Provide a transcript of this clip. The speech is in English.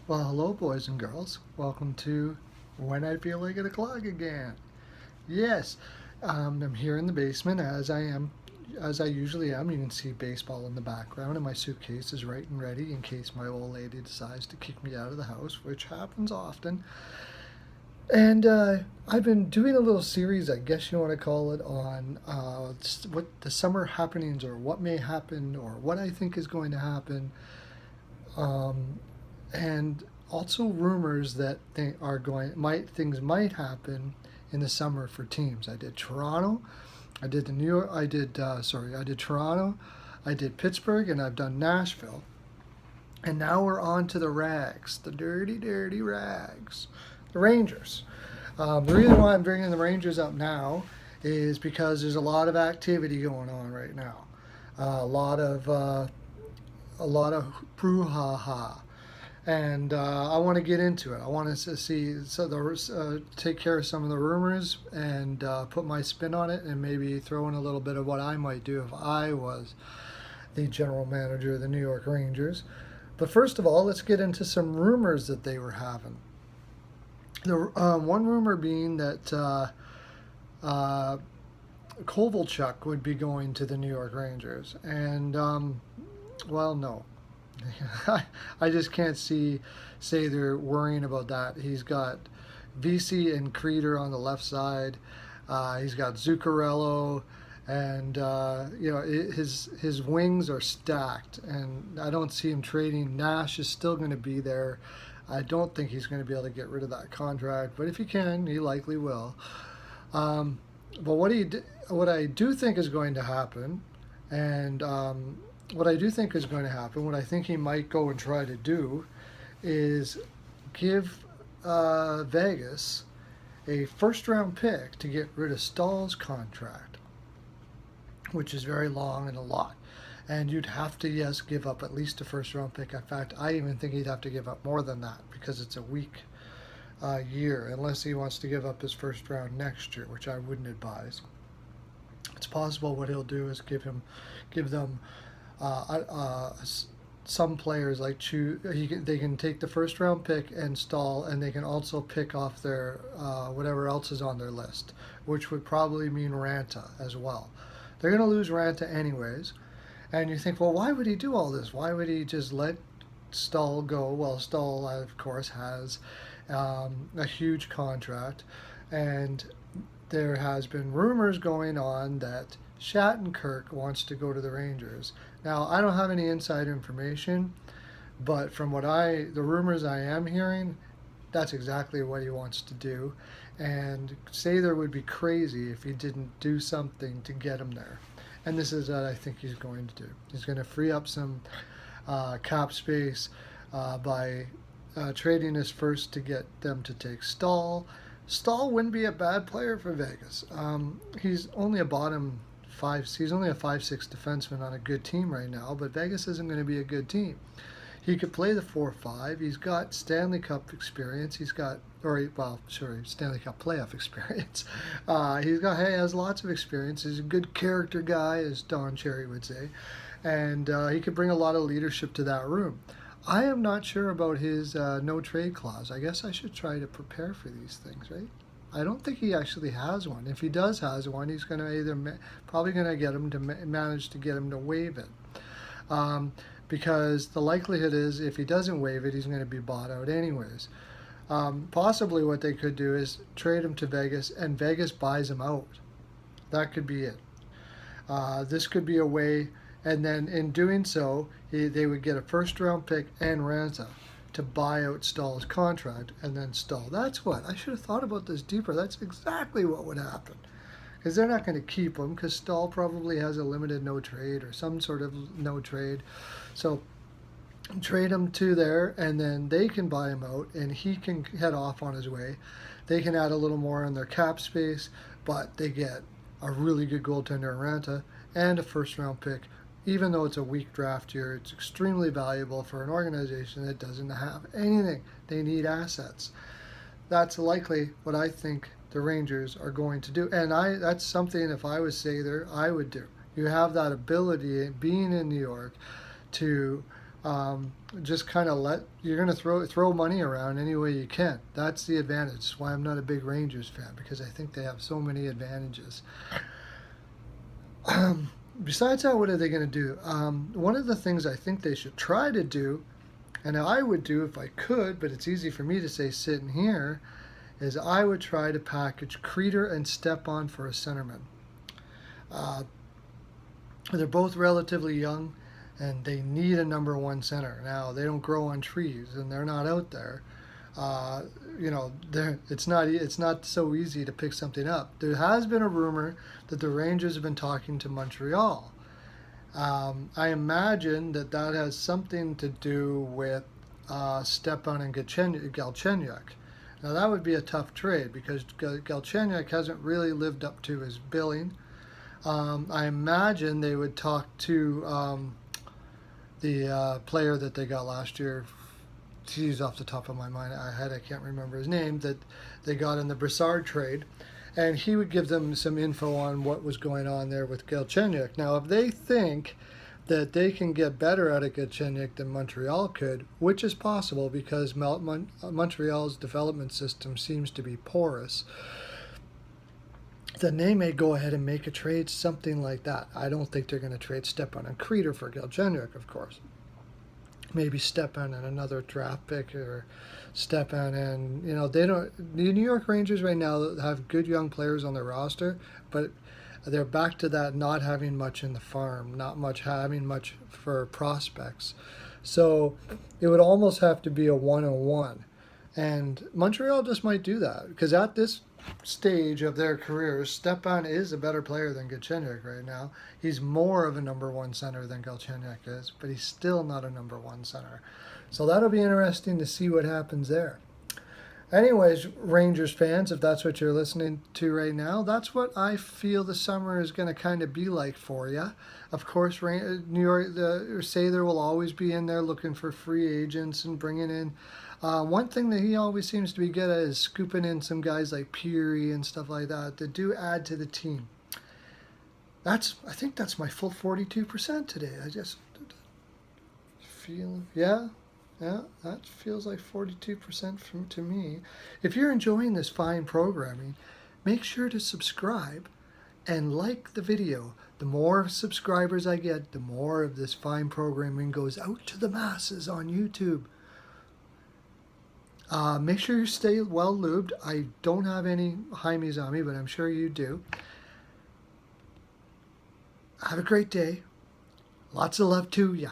Well, hello, boys and girls. Welcome to When I Feel Like a Clog Again. Yes, I'm here in the basement as I usually am. You can see baseball in the background, and my suitcase is right and ready in case my old lady decides to kick me out of the house, which happens often. And I've been doing a little series, I guess you want to call it, on what the summer happenings or what may happen or what I think is going to happen. Um, and also rumors that things might happen in the summer for teams. I did Toronto, I did the New York, I did Toronto, I did Pittsburgh, and I've done Nashville. And now we're on to the Rags, the dirty, dirty Rags, the Rangers. The reason why I'm bringing the Rangers up now is because there's a lot of activity going on right now. A lot of brouhaha, and I want to get into it. I want to take care of some of the rumors and put my spin on it, and maybe throw in a little bit of what I might do if I was the general manager of the New York Rangers. But first of all, let's get into some rumors that they were having. The one rumor being that Kovalchuk would be going to the New York Rangers, and well, no. I just can't say they're worrying about that. He's got VC and Creeder on the left side. He's got Zuccarello, and his wings are stacked. And I don't see him trading. Nash is still going to be there. I don't think he's going to be able to get rid of that contract, but if he can, he likely will. But what I do think is going to happen, and what I do think is going to happen, what I think he might go and try to do, is give Vegas a first-round pick to get rid of Stahl's contract, which is very long and a lot. And you'd have to, yes, give up at least a first-round pick. In fact, I even think he'd have to give up more than that because it's a weak year, unless he wants to give up his first round next year, which I wouldn't advise. It's possible what he'll do is give them some players like they can take the first round pick and Stahl, and they can also pick off their whatever else is on their list, which would probably mean Ranta as well. They're going to lose Ranta anyways, and you think, well, why would he do all this? Why would he just let Stahl go? Well, Stahl, of course, has a huge contract, and there has been rumors going on that Shattenkirk wants to go to the Rangers. Now, I don't have any inside information, but from the rumors I am hearing, that's exactly what he wants to do. And Sather would be crazy if he didn't do something to get him there. And this is what I think he's going to do. He's going to free up some cap space by trading his first to get them to take Stahl. Stahl wouldn't be a bad player for Vegas. He's only a 5'6" defenseman on a good team right now, but Vegas isn't going to be a good team. He could play the 4-5. He's got Stanley Cup experience. Stanley Cup playoff experience. He has lots of experience. He's a good character guy, as Don Cherry would say, and he could bring a lot of leadership to that room. I am not sure about his no trade clause. I guess I should try to prepare for these things, right? I don't think he actually has one. If he does has one, he's going to probably going to get him to manage to get him to waive it, because the likelihood is if he doesn't waive it, he's going to be bought out anyways. Possibly what they could do is trade him to Vegas, and Vegas buys him out. That could be it. This could be a way. And then in doing so, they would get a first-round pick and Ranta to buy out Stahl's contract, and then Stahl. That's what. I should have thought about this deeper. That's exactly what would happen. Because they're not going to keep him, because Stahl probably has a limited no-trade or some sort of no-trade. So trade him to there, and then they can buy him out, and he can head off on his way. They can add a little more on their cap space, but they get a really good goaltender in Ranta and a first-round pick. Even though it's a weak draft year, it's extremely valuable for an organization that doesn't have anything. They need assets. That's likely what I think the Rangers are going to do. And that's something, if I was Sather, I would do. You have that ability, being in New York, to Just kind of you're going to throw money around any way you can. That's the advantage. That's why I'm not a big Rangers fan, because I think they have so many advantages. Besides that, what are they going to do? One of the things I think they should try to do, and I would do if I could, but it's easy for me to say sitting here, is I would try to package Creeder and Stepan for a centerman. They're both relatively young, and they need a number one center. Now, they don't grow on trees, and they're not out there. It's not so easy to pick something up. There has been a rumor that the Rangers have been talking to Montreal. I imagine that has something to do with Stepan and Galchenyuk. Now, that would be a tough trade because Galchenyuk hasn't really lived up to his billing. I imagine they would talk to the player that they got last year. He's off the top of my head. I can't remember his name, that they got in the Brassard trade. And he would give them some info on what was going on there with Galchenyuk. Now, if they think that they can get better out of Galchenyuk than Montreal could, which is possible because Montreal's development system seems to be porous, then they may go ahead and make a trade, something like that. I don't think they're going to trade Stepan and Creeder for Galchenyuk, of course. Maybe Stepan and another draft pick, or Stepan and, they don't. The New York Rangers right now have good young players on their roster, but they're back to that not having much in the farm, not having much for prospects. So it would almost have to be a one-on-one. And Montreal just might do that, because at this stage of their careers, Stepan is a better player than Galchenyuk right now. He's more of a number one center than Galchenyuk is, but he's still not a number one center. So that'll be interesting to see what happens there. Anyways, Rangers fans, if that's what you're listening to right now, that's what I feel the summer is going to kind of be like for you. Of course, New York, Sather will always be in there looking for free agents and bringing in. One thing that he always seems to be good at is scooping in some guys like Peary and stuff like that do add to the team. I think that's my full 42% today. I just feel, yeah, that feels like 42% to me. If you're enjoying this fine programming, make sure to subscribe and like the video. The more subscribers I get, the more of this fine programming goes out to the masses on YouTube. Make sure you stay well lubed. I don't have any hymies on me, but I'm sure you do. Have a great day. Lots of love to ya.